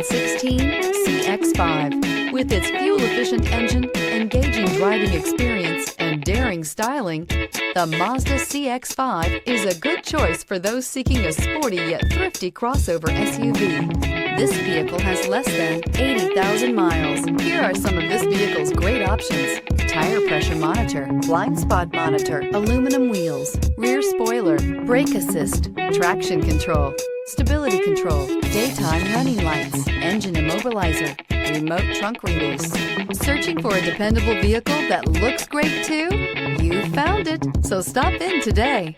2016 CX-5. With its fuel-efficient engine, engaging driving experience, and daring styling, the Mazda CX-5 is a good choice for those seeking a sporty yet thrifty crossover SUV. This vehicle has less than 80,000 miles. Here are some of this vehicle's great options: tire pressure monitor, blind spot monitor, aluminum wheels, rear spoiler, brake assist, traction control, stability control, daytime running lights, engine immobilizer, remote trunk release. Searching for a dependable vehicle that looks great too? You found it, so stop in today.